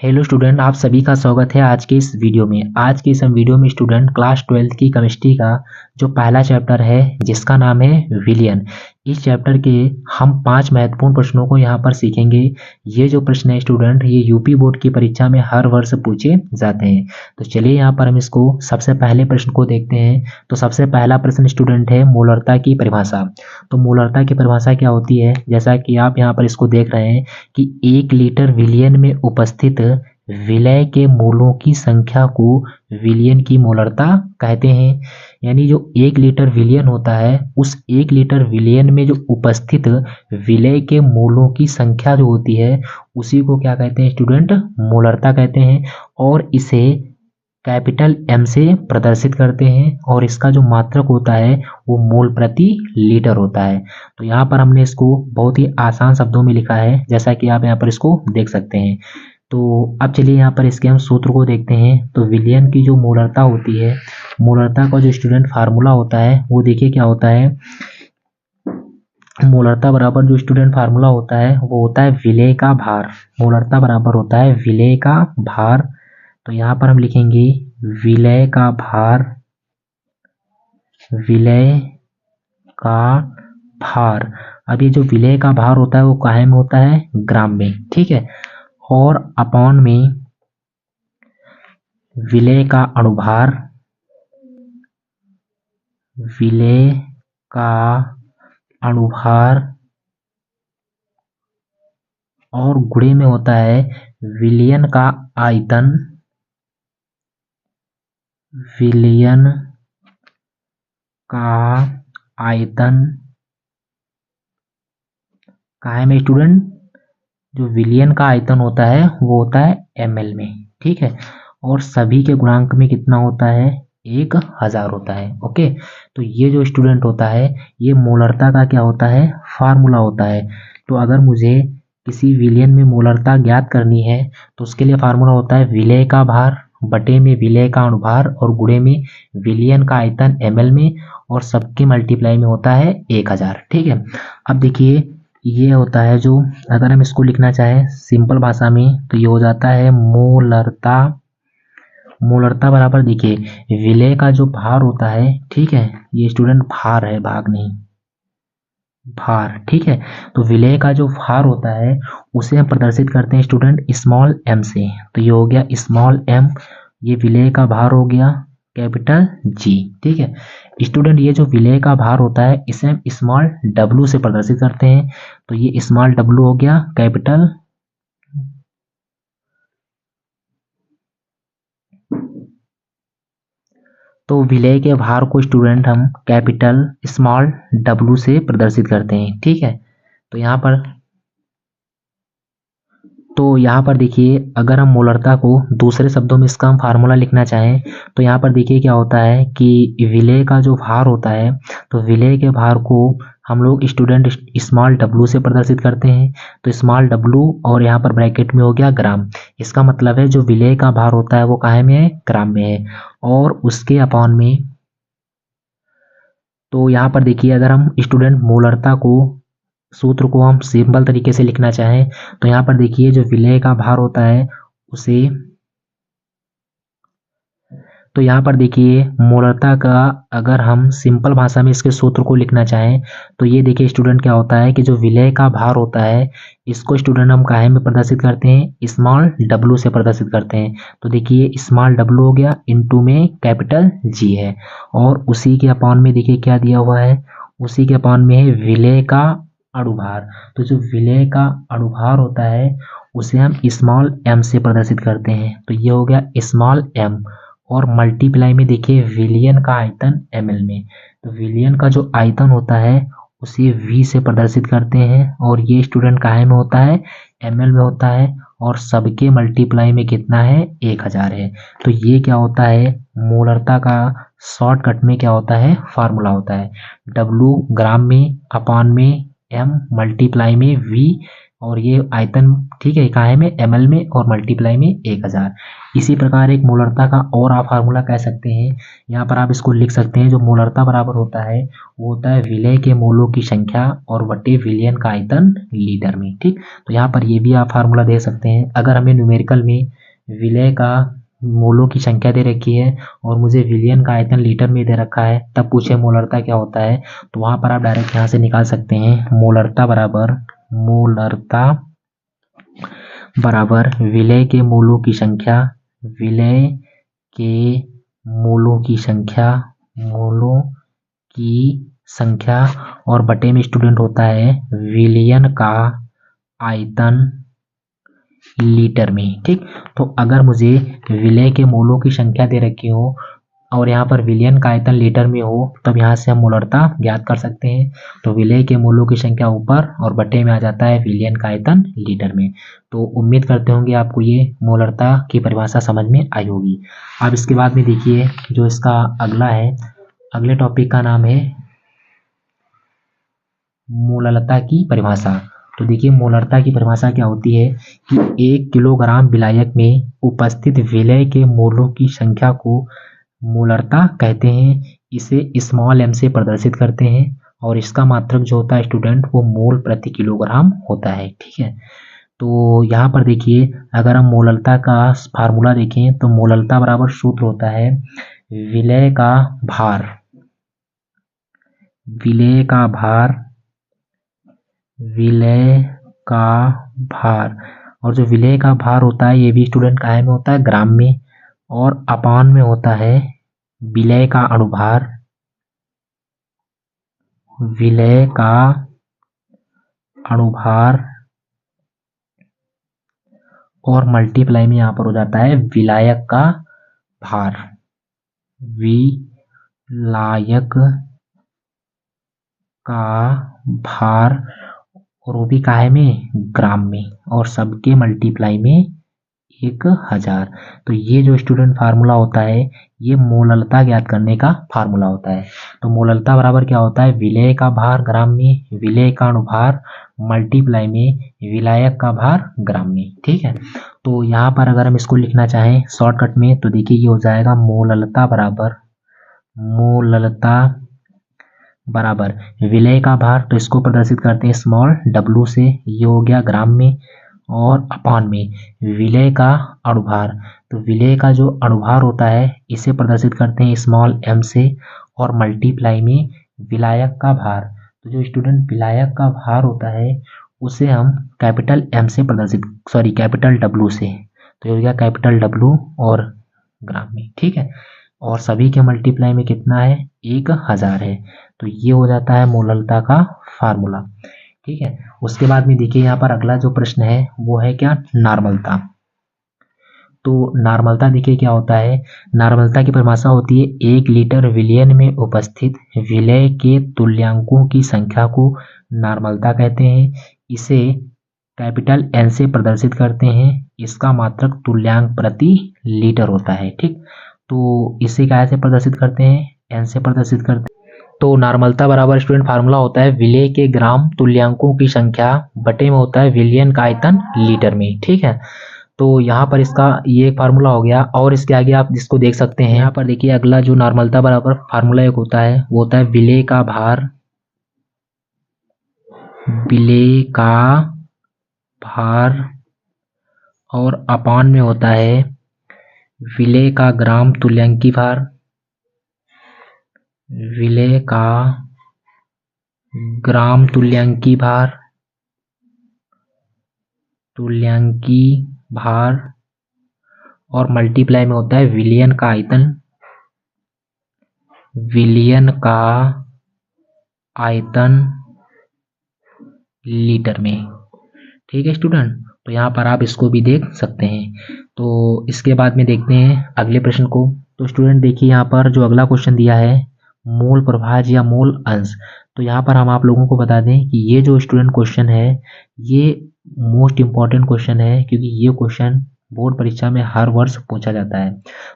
Hello student, आप सभी का स्वागत है आज के इस वीडियो में। आज के इस वीडियो में स्टूडेंट क्लास 12th की केमिस्ट्री का जो पहला चैप्टर है जिसका नाम है विलियन, इस चैप्टर के हम 5 महत्वपूर्ण प्रश्नों को यहाँ पर सीखेंगे। ये जो प्रश्न है स्टूडेंट, ये यूपी बोर्ड की परीक्षा में हर वर्ष पूछे जाते हैं। तो चलिए यहाँ पर हम इसको सबसे पहले प्रश्न को देखते हैं। तो सबसे पहला प्रश्न स्टूडेंट है मोलरता की परिभाषा। तो मोलरता की परिभाषा क्या होती है, जैसा कि आप यहाँ पर इसको देख रहे हैं कि 1 लीटर विलियन में उपस्थित विलय के मोलों की संख्या को विलियन की मोलरता कहते हैं। यानी जो 1 लीटर विलियन होता है, उस 1 लीटर विलियन में जो उपस्थित विलय के मोलों की संख्या जो होती है उसी को क्या कहते हैं स्टूडेंट, मोलरता कहते हैं। और इसे कैपिटल एम से प्रदर्शित करते हैं और इसका जो मात्रक होता है वो मोल प्रति लीटर होता है। तो यहाँ पर हमने इसको बहुत ही आसान शब्दों में लिखा है, जैसा कि आप यहाँ पर इसको देख सकते हैं। तो अब चलिए यहाँ पर इसके हम सूत्र को देखते हैं। तो विलियन की जो मोलरता होती है, मोलरता का जो स्टूडेंट फार्मूला होता है वो देखिए क्या होता है। मोलरता बराबर जो स्टूडेंट फार्मूला होता है वो होता है विलेय का भार। मोलरता बराबर होता है विलेय का भार। तो यहाँ पर हम लिखेंगे विलय का भार, विलय का भार। अब ये जो विलय का भार होता है वो काहे में होता है, ग्राम में, ठीक है। और अपॉन में विलय का अणुभार, विलय का अणुभार, और गुणे में होता है विलियन का आयतन, विलियन का आयतन। काहे में स्टूडेंट, जो विलियन का आयतन होता है वो होता है ml में, ठीक है। और सभी के गुणांक में कितना होता है, 1000 होता है। ओके, तो ये जो स्टूडेंट होता है ये मोलरता का क्या होता है, फार्मूला होता है। तो अगर मुझे किसी विलियन में मोलरता ज्ञात करनी है तो उसके लिए फार्मूला होता है विलय का भार बटे में विलय का अणुभार और गुणे में विलियन का आयतन ml में, और सबके मल्टीप्लाई में होता है 1000, ठीक है। अब देखिए ये होता है जो, अगर हम इसको लिखना चाहें सिंपल भाषा में तो ये हो जाता है मोलरता। मोलरता बराबर देखिए विलय का जो भार होता है, ठीक है, ये स्टूडेंट भार है, भाग नहीं, भार, ठीक है। तो विलय का जो भार होता है उसे हम प्रदर्शित करते हैं स्टूडेंट स्मॉल m से। तो ये हो गया स्मॉल m, ये विलय का भार हो गया कैपिटल G, ठीक है। स्टूडेंट ये जो विलय का भार होता है इसे हम स्मॉल w से प्रदर्शित करते हैं। तो ये स्मॉल w हो गया कैपिटल, तो विलय के भार को स्टूडेंट हम कैपिटल स्मॉल w से प्रदर्शित करते हैं, ठीक है। तो यहाँ पर देखिए अगर हम मोलरता को दूसरे शब्दों में इसका हम फार्मूला लिखना चाहें तो यहाँ पर देखिए क्या होता है कि विलय का जो भार होता है, तो विलय के भार को हम लोग स्टूडेंट स्मॉल w से प्रदर्शित करते हैं। तो स्मॉल w और यहाँ पर ब्रैकेट में हो गया ग्राम। इसका मतलब है जो विलय का भार होता है वो काहे में है, ग्राम में है, और उसके अपॉन में। तो यहाँ पर देखिए अगर हम स्टूडेंट मोलरता को, सूत्र को हम सिंपल तरीके से लिखना चाहें तो यहाँ पर देखिए जो विलय का भार होता है उसे, तो यहाँ पर देखिए मोलरता का अगर हम सिंपल भाषा में इसके सूत्र को लिखना चाहें तो ये देखिए स्टूडेंट क्या होता है कि जो विलय का भार होता है इसको स्टूडेंट हम काहे में प्रदर्शित करते हैं, स्मॉल w से प्रदर्शित करते हैं। तो देखिए स्मॉल w हो गया, इनटू में कैपिटल G है, और उसी के अपॉन में देखिए क्या दिया हुआ है, उसी के अपॉन में है विलय का अणुभार। तो जो विलय का अणुभार होता है उसे हम स्मॉल m से प्रदर्शित करते हैं। तो ये हो गया स्मॉल m, और मल्टीप्लाई में देखिए विलियन का आयतन ml में। तो विलियन का जो आयतन होता है उसे v से प्रदर्शित करते हैं, और ये स्टूडेंट काहे में होता है, ml में होता है, और सबके मल्टीप्लाई में कितना है, 1000 है। तो ये क्या होता है, मोलरता का शॉर्टकट में क्या होता है, फार्मूला होता है w ग्राम में, अपान में m, मल्टीप्लाई में v, और ये आयतन ठीक है इकाई में ml में और मल्टीप्लाई में 1000। इसी प्रकार एक मोलरता का और आप फार्मूला कह सकते हैं, यहाँ पर आप इसको लिख सकते हैं। जो मोलरता बराबर होता है वो होता है विलय के मोलों की संख्या और बटे विलयन का आयतन लीटर में। ठीक, तो यहाँ पर ये भी आप फार्मूला दे सकते हैं। अगर हमें न्यूमेरिकल में विलय का मोलों की संख्या दे रखी है और मुझे विलयन का आयतन लीटर में दे रखा है, तब पूछे मोलरता क्या होता है, तो वहां पर आप डायरेक्ट यहाँ से निकाल सकते हैं। मोलरता बराबर विलय के मोलों की संख्या, विलय के मोलों की संख्या और बटे में स्टूडेंट होता है विलयन का आयतन लीटर में। ठीक, तो अगर मुझे विलय के मोलों की संख्या दे रखी हो और यहाँ पर विलयन का आयतन लीटर में हो, तब यहाँ से हम मोलरता ज्ञात कर सकते हैं। तो विलय के मोलों की संख्या ऊपर और बटे में आ जाता है विलयन का आयतन लीटर में। तो उम्मीद करते होंगे आपको ये मोलरता की परिभाषा समझ में आई होगी। अब इसके बाद में देखिए जो इसका अगला है, अगले टॉपिक का नाम है मोलरता की परिभाषा। तो देखिए मोलरता की परिभाषा क्या होती है कि 1 किलोग्राम विलायक में उपस्थित विलय के मोलों की संख्या को मोलरता कहते हैं। इसे स्मॉल m से प्रदर्शित करते हैं और इसका मात्रक जो होता है स्टूडेंट वो मोल प्रति किलोग्राम होता है। ठीक है, तो यहाँ पर देखिए अगर हम मोलरता का फार्मूला देखें तो मोलरता बराबर सूत्र होता है विलय का भार, और जो विलय का भार होता है ये भी स्टूडेंट काय में होता है ग्राम में, और अपान में होता है विलय का अणुभार और मल्टीप्लाई में यहाँ पर हो जाता है विलायक का भार, और वो भी काहे में ग्राम में, और सबके मल्टीप्लाई में 1000। तो ये जो स्टूडेंट फार्मूला होता है ये मोलरता ज्ञात करने का फार्मूला होता है। तो मोलरता बराबर क्या होता है विलय का भार ग्राम में, विलय का अणुभार मल्टीप्लाई में विलायक का भार ग्राम में। ठीक है, तो यहाँ पर अगर हम इसको लिखना चाहें शॉर्टकट में तो देखिए ये हो जाएगा मोलरता बराबर विलय का भार, तो इसको प्रदर्शित करते हैं स्मॉल w से, ये हो गया ग्राम में, और अपान में विलय का अणुभार, तो विलय का जो अणुभार होता है इसे प्रदर्शित करते हैं स्मॉल m से, और मल्टीप्लाई में विलायक का भार। तो जो स्टूडेंट विलायक का भार होता है उसे हम कैपिटल M से कैपिटल W से, तो ये हो गया कैपिटल W और ग्राम में। ठीक है, और सभी के मल्टीप्लाई में कितना है 1000 है। तो ये हो जाता है मोलरता का फार्मूला। ठीक है, उसके बाद में देखिए यहाँ पर अगला जो प्रश्न है वो है क्या नॉर्मलता। तो नॉर्मलता देखिए क्या होता है, नॉर्मलता की परिभाषा होती है 1 लीटर विलयन में उपस्थित विलय के तुल्यांकों की संख्या को नॉर्मलता कहते हैं। इसे कैपिटल N से प्रदर्शित करते हैं, इसका मात्रक तुल्यांक प्रति लीटर होता है। ठीक, तो इसे क्या से प्रदर्शित करते हैं N से प्रदर्शित करते हैं। तो नॉर्मलता बराबर स्टूडेंट फार्मूला होता है विलय के ग्राम तुल्यांकों की संख्या बटे में होता है विलयन का आयतन लीटर में। ठीक है, तो यहाँ पर इसका ये फार्मूला हो गया, और इसके आगे आप जिसको देख सकते हैं यहाँ पर देखिए अगला जो नॉर्मलता बराबर फार्मूला एक होता है वो होता है विलय का भार और अपान में होता है विलय का ग्राम तुल्यांकी भार, विलय का ग्राम तुल्यांकी भार और मल्टीप्लाई में होता है विलयन का आयतन लीटर में। ठीक है स्टूडेंट, तो यहाँ पर आप इसको भी देख सकते हैं। तो इसके बाद में देखते हैं अगले प्रश्न को। तो स्टूडेंट देखिए यहाँ पर जो अगला क्वेश्चन दिया है मूल प्रभाज या मूल अंश। तो यहाँ पर हम आप लोगों को बता दें कि ये जो स्टूडेंट क्वेश्चन है ये मोस्ट इम्पॉर्टेंट क्वेश्चन है, क्योंकि ये क्वेश्चन बोर्ड परीक्षा में हर वर्ष पूछा जाता है।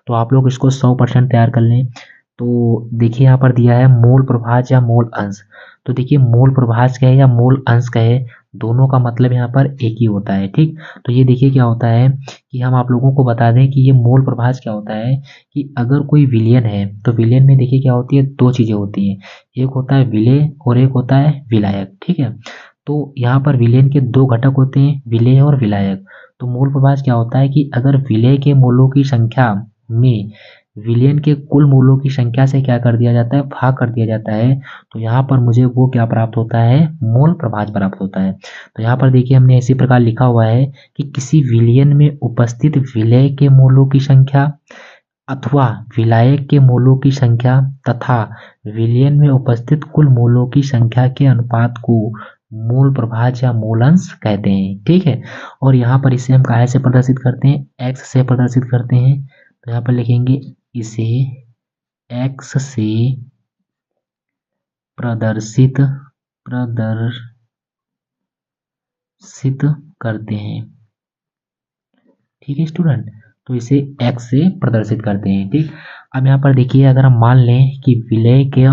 तो आप लोग इसको 100% तैयार कर लें। तो देखिए यहाँ पर दिया है मूल प्रभाज या मूल अंश। तो देखिए मूल प्रभाज कहे या मूल अंश कहे, दोनों का मतलब यहाँ पर एक ही होता है। ठीक, तो ये देखिए क्या होता है कि हम आप लोगों को बता दें कि ये मोल प्रभाज क्या होता है कि अगर कोई विलयन है तो विलयन में देखिए क्या होती है, दो चीज़ें होती हैं, एक होता है विलेय और एक होता है विलायक। ठीक है, तो यहाँ पर विलयन के दो घटक होते हैं, विलेय और विलायक। तो मोल प्रभाज क्या होता है कि अगर विलेय के मोलों की संख्या में विलयन के कुल मोलों की संख्या से क्या कर दिया जाता है, भाग कर दिया जाता है, तो यहाँ पर मुझे वो क्या प्राप्त होता है, मोल प्रभाज प्राप्त होता है। तो यहाँ पर देखिए हमने इसी प्रकार लिखा हुआ है कि किसी विलयन में उपस्थित विलेय के मोलों की संख्या अथवा विलायक के मोलों की संख्या तथा विलयन में उपस्थित कुल मोलों की संख्या के अनुपात को मोल प्रभाज या मोलंश कहते हैं। ठीक है, और यहाँ पर इसे हम काहे से प्रदर्शित करते हैं, एक्स से प्रदर्शित करते हैं। तो यहाँ पर लिखेंगे इसे एक्स से प्रदर्शित करते हैं। ठीक है स्टूडेंट, तो इसे एक्स से प्रदर्शित करते हैं। ठीक, अब यहाँ पर देखिए अगर हम मान लें कि विलेय के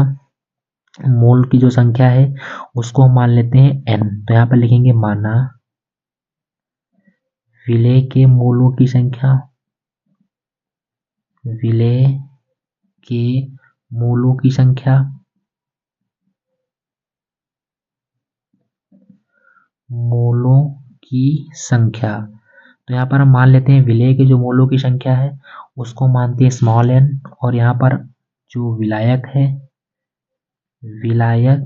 मोल की जो संख्या है उसको हम मान लेते हैं n, तो यहाँ पर लिखेंगे माना विलेय के मोलों की संख्या, विलेय के मोलों की संख्या तो यहाँ पर हम मान लेते हैं विलेय के जो मोलों की संख्या है उसको मानते हैं स्मॉल n, और यहाँ पर जो विलायक है, विलायक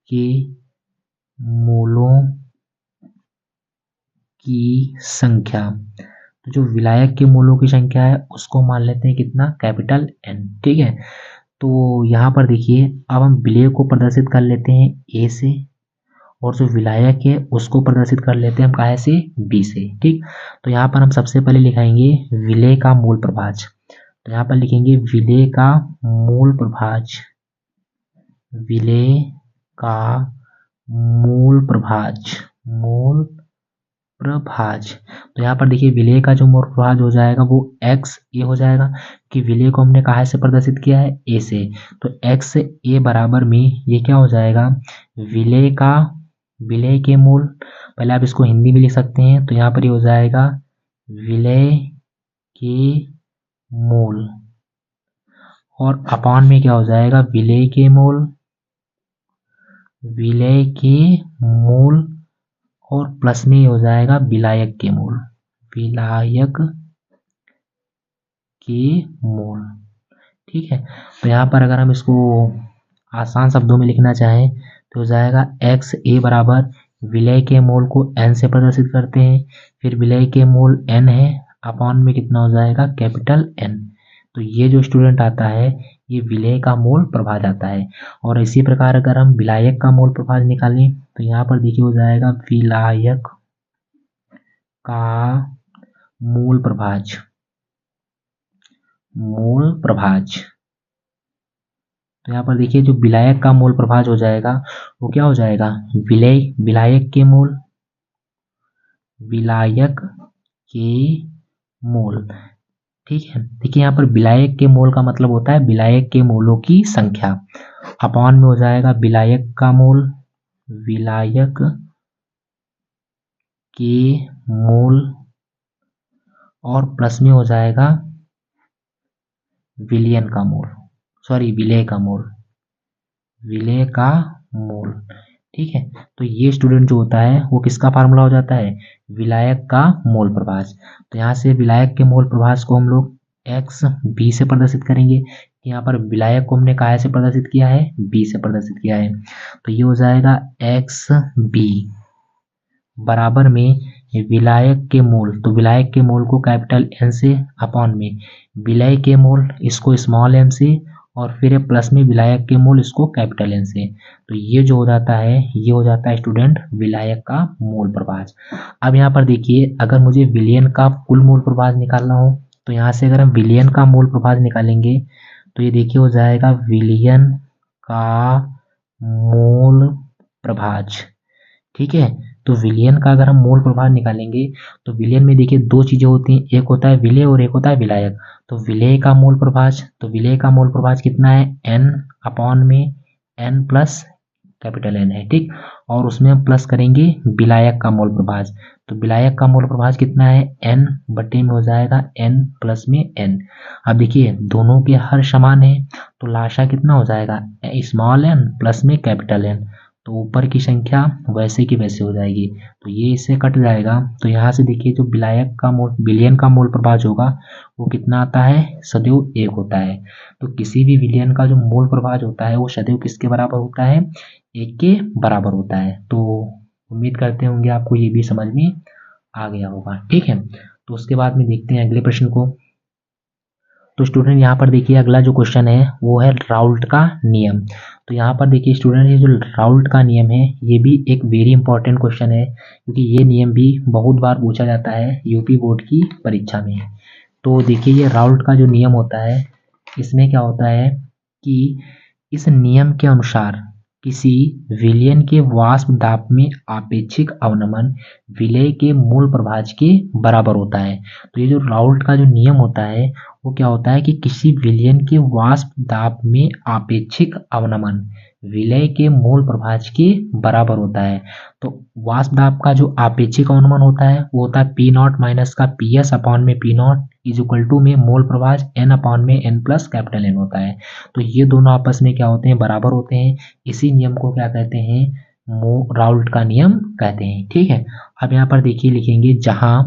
के मोलों की संख्या, तो जो विलायक के मोलों की संख्या है उसको मान लेते हैं कितना, कैपिटल N। ठीक है, तो यहाँ पर देखिए अब हम विलेय को प्रदर्शित कर लेते हैं A से, और जो विलायक है उसको प्रदर्शित कर लेते हैं हम काहे से, B से। ठीक, तो यहाँ पर हम सबसे पहले लिखाएंगे विलेय का मोल प्रभाज। तो यहाँ पर लिखेंगे विलेय का मोल प्रभाज, विलेय का मोल प्रभाज, तो यहाँ पर देखिए विलेय का जो मोल प्रभाज हो जाएगा वो एक्स ए हो जाएगा, कि विलेय को हमने कहाँ से प्रदर्शित किया है, ए से। तो एक्स ए बराबर में ये क्या हो जाएगा, विलेय के मूल, पहले आप इसको हिंदी में लिख सकते हैं, तो यहाँ पर ये हो जाएगा विलेय के मूल, और अपान में क्या हो जाएगा, विलेय के मूल, और प्लस में हो जाएगा विलायक के मूल, ठीक है। तो यहाँ पर अगर हम इसको आसान शब्दों में लिखना चाहें तो हो जाएगा एक्स ए बराबर विलेय के मोल को n से प्रदर्शित करते हैं, फिर विलेय के मोल n है, अपॉन में कितना हो जाएगा, कैपिटल N। तो ये जो स्टूडेंट आता है ये विलेय का मोल प्रभाज आता है। और इसी प्रकार अगर हम विलायक का मोल प्रभाज निकालें तो यहाँ पर देखिए हो जाएगा विलायक का मोल प्रभाज, तो यहाँ पर देखिए जो विलायक का मोल प्रभाज हो जाएगा वो क्या हो जाएगा, विलायक के मोल, ठीक है। देखिए यहाँ पर विलायक के मोल का मतलब होता है विलायक के मोलों की संख्या, अपॉन में हो जाएगा विलायक का मोल, विलायक के मोल, और प्लस में हो जाएगा विलेय का मोल, ठीक है। तो ये स्टूडेंट जो होता है वो किसका फार्मूला हो जाता है, विलायक का मोल प्रभाज। तो यहाँ से विलायक के मोल प्रभाज को हम लोग एक्स बी से प्रदर्शित करेंगे, यहाँ पर विलायक को हमने काहे से प्रदर्शित किया है, बी से प्रदर्शित किया है। तो ये हो जाएगा एक्स बी बराबर में विलायक के मोल, तो विलायक के मोल को कैपिटल एन से, अपॉन में विलेय के मोल इसको स्मॉल एम से, और फिर प्लस में विलायक के मोल इसको कैपिटल एन से। तो ये जो हो जाता है ये हो जाता है स्टूडेंट विलायक का मोल प्रभाज। अब यहाँ पर देखिए अगर मुझे विलयन का कुल मोल प्रभाज निकालना हो तो यहाँ से अगर हम विलयन का मोल प्रभाज निकालेंगे तो ये देखिए हो जाएगा विलयन का मोल प्रभाज, ठीक है। तो विलयन का अगर हम मोल प्रभाज निकालेंगे तो विलयन में देखिए दो चीजें होती हैं, एक होता है विलेय और एक होता है विलायक। तो विलेय का मोल प्रभाज, तो विलेय का मोल प्रभाज कितना है, n अपॉन में n प्लस कैपिटल एन है, ठीक। और उसमें हम प्लस करेंगे विलायक का मोल प्रभाज। तो विलायक का मोल प्रभाज कितना है, एन बटे में हो जाएगा एन प्लस में एन। अब देखिए दोनों के हर समान है तो लाशा कितना हो जाएगा, स्मॉल एन प्लस में कैपिटल एन। तो ऊपर की संख्या वैसे की वैसे हो जाएगी, तो ये इससे कट जाएगा। तो यहाँ से देखिए जो विलायक का मोल विलयन का मोल प्रभाज होगा वो कितना आता है, सदैव 1 होता है। तो किसी भी विलयन का जो मोल प्रभाज होता है वो सदैव किसके बराबर होता है, 1 के बराबर होता है। तो उम्मीद करते होंगे आपको ये भी समझ में आ गया होगा, ठीक है। तो उसके बाद में देखते हैं अगले प्रश्न को। तो स्टूडेंट यहाँ पर देखिए अगला जो क्वेश्चन है वो है राउल्ट का नियम। तो यहाँ पर देखिए स्टूडेंट ये जो राउल्ट का नियम है ये भी एक वेरी इंपॉर्टेंट क्वेश्चन है, क्योंकि ये नियम भी बहुत बार पूछा जाता है यूपी बोर्ड की परीक्षा में। तो देखिए ये राउल्ट का जो नियम होता है इसमें क्या होता है कि इस नियम के अनुसार किसी विलयन के वाष्प दाब में आपेक्षिक अवनमन विलय के मूल प्रभाज के बराबर होता है। तो ये जो राउल्ट का जो नियम होता है वो क्या होता है कि किसी विलयन के वाष्प दाब में आपेक्षिक अवनमन विलय के मूल प्रभाज के बराबर होता है। तो वाष्प दाब का जो आपेक्षिक अवनमन होता है वो होता है पी नॉट माइनस का पी एस अपॉन में P naught is equal to में मोल प्रभाज एन अपॉन में एन प्लस कैपिटल एन होता है। तो ये दोनों आपस में क्या होते हैं, बराबर होते हैं। इसी नियम को क्या कहते हैं, राउल्ट का नियम कहते हैं, ठीक है। अब यहाँ पर देखिए लिखेंगे जहां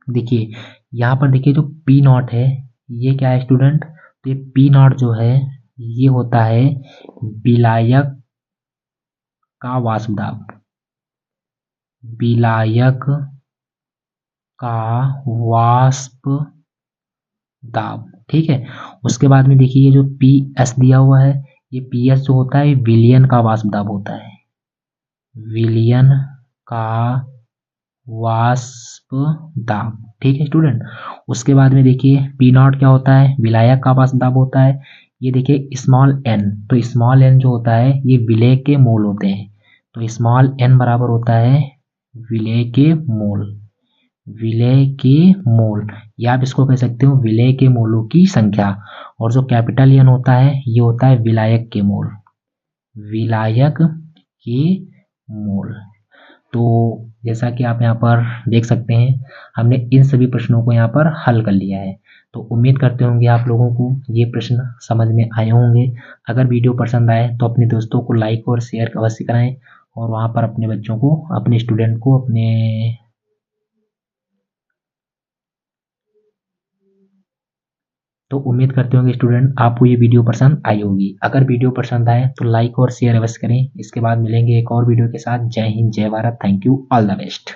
देखिए यहाँ पर देखिए जो पी नॉट है ये क्या है स्टूडेंट, तो ये पी नॉट जो है ये होता है विलायक का वाष्प दाब, विलायक का वाष्प दाब, ठीक है। उसके बाद में देखिए ये जो पी एस दिया हुआ है ये पी एस जो होता है विलयन का वाष्प दाब होता है, विलयन का वाष्प दाब, ठीक है स्टूडेंट। उसके बाद में देखिए पी नॉट क्या होता है, विलायक का वाष्प दाब होता है। ये देखिए स्मॉल एन, तो स्मॉल एन जो होता है ये विलय के मोल होते हैं। तो स्मॉल एन बराबर होता है विलय के मोल, विलय के मोल, या आप इसको कह सकते हो विलय के मोलों की संख्या। और जो कैपिटल एन होता है ये होता है विलायक के मोल, विलायक के मोल। तो जैसा कि आप यहाँ पर देख सकते हैं हमने इन सभी प्रश्नों को यहाँ पर हल कर लिया है। तो उम्मीद करते होंगे आप लोगों को ये प्रश्न समझ में आए होंगे। अगर वीडियो पसंद आए तो अपने दोस्तों को लाइक और शेयर अवश्य कराएं, और वहाँ पर अपने बच्चों को, अपने स्टूडेंट को, अपने तो उम्मीद करते होंगे स्टूडेंट आपको ये वीडियो पसंद आई होगी। अगर वीडियो पसंद आए तो लाइक और शेयर अवश्य करें। इसके बाद मिलेंगे एक और वीडियो के साथ। जय हिंद, जय Bharat, thank you, all the best.